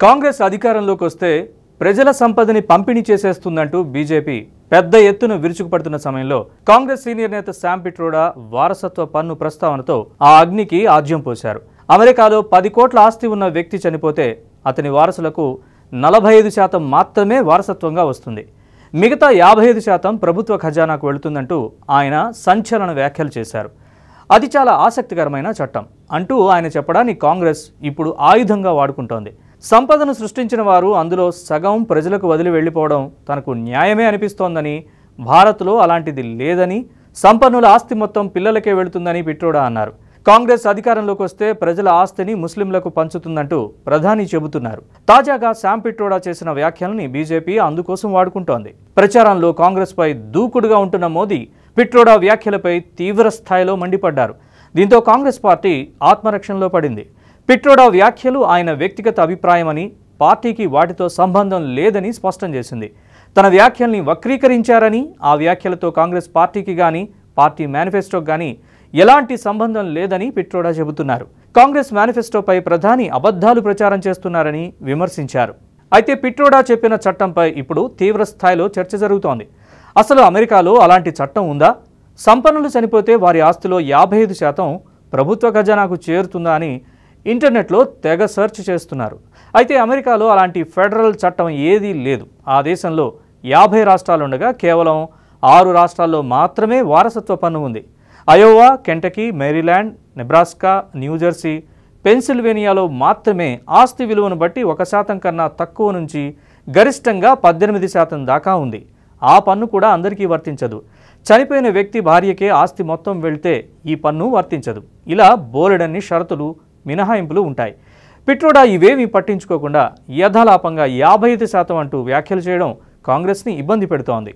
కాంగ్రెస్ అధికారంలోకి వస్తే ప్రజల సంపదని పంపిణీ చేసేస్తుందంటూ బీజేపీ పెద్ద ఎత్తున విరుచుకుపడుతున్న సమయంలో కాంగ్రెస్ సీనియర్ నేత శామ్ పిట్రోడా వారసత్వ పన్ను ప్రస్తావనతో ఆ అగ్నికి ఆజ్యం పోశారు. అమెరికాలో 10 కోట్ల ఆస్తి ఉన్న వ్యక్తి చనిపోతే అతని వారసులకు 45% మాత్రమే వారసత్వంగా వస్తుంది. మిగతా 55% ప్రభుత్వ ఖజానాకు వెళుతుందంటూ ఆయన సంచలన వ్యాఖ్యలు చేశారు. అది చాలా ఆసక్తికరమైన చట్టం అంటూ ఆయన చెప్పడాన్ని కాంగ్రెస్ ఇప్పుడు ఆయుధంగా వాడుకుంటోంది. సంపదను సృష్టించిన వారు అందులో సగం ప్రజలకు వదిలి వెళ్లిపోవడం తనకు న్యాయమే అనిపిస్తోందని, భారత్లో అలాంటిది లేదని, సంపన్నుల ఆస్తి మొత్తం పిల్లలకే వెళుతుందని పిట్రోడా అన్నారు. కాంగ్రెస్ అధికారంలోకి వస్తే ప్రజల ఆస్తిని ముస్లింలకు పంచుతుందంటూ ప్రధాని చెబుతున్నారు. తాజాగా శామ్ పిట్రోడా చేసిన వ్యాఖ్యల్ని బీజేపీ అందుకోసం వాడుకుంటోంది. ప్రచారంలో కాంగ్రెస్పై దూకుడుగా ఉంటున్న మోదీ పిట్రోడా వ్యాఖ్యలపై తీవ్ర స్థాయిలో మండిపడ్డారు. దీంతో కాంగ్రెస్ పార్టీ ఆత్మరక్షణలో పడింది. పిట్రోడా వ్యాఖ్యలు ఆయన వ్యక్తిగత అభిప్రాయమని, పార్టీకి వాటితో సంబంధం లేదని స్పష్టం చేసింది. తన వ్యాఖ్యల్ని వక్రీకరించారని, ఆ వ్యాఖ్యలతో కాంగ్రెస్ పార్టీకి కానీ పార్టీ మేనిఫెస్టోకి కానీ ఎలాంటి సంబంధం లేదని పిట్రోడా చెబుతున్నారు. కాంగ్రెస్ మేనిఫెస్టోపై ప్రధాని అబద్ధాలు ప్రచారం చేస్తున్నారని విమర్శించారు. అయితే పిట్రోడా చెప్పిన చట్టంపై ఇప్పుడు తీవ్ర స్థాయిలో చర్చ జరుగుతోంది. అసలు అమెరికాలో అలాంటి చట్టం ఉందా? సంపన్నులు చనిపోతే వారి ఆస్తిలో 55% ప్రభుత్వ ఖజానాకు చేరుతుందా అని ఇంటర్నెట్లో తెగ సెర్చ్ చేస్తున్నారు. అయితే అమెరికాలో అలాంటి ఫెడరల్ చట్టం ఏదీ లేదు. ఆ దేశంలో 50 రాష్ట్రాలుండగా కేవలం 6 రాష్ట్రాల్లో మాత్రమే వారసత్వ పన్ను ఉంది. Iowa, Kentucky, Maryland, Nebraska, New Jersey, పెన్సిల్వేనియాలో మాత్రమే ఆస్తి విలువను బట్టి 1% కన్నా తక్కువ నుంచి గరిష్టంగా 18% దాకా ఉంది. ఆ పన్ను కూడా అందరికీ వర్తించదు. చనిపోయిన వ్యక్తి భార్యకే ఆస్తి మొత్తం వెళ్తే ఈ పన్ను వర్తించదు. ఇలా బోలెడన్ని షరతులు, మినహాయింపులు ఉంటాయి. పిట్రోడా ఇవేమీ పట్టించుకోకుండా యథాలాపంగా 55% అంటూ వ్యాఖ్యలు చేయడం కాంగ్రెస్ని ఇబ్బంది పెడుతోంది.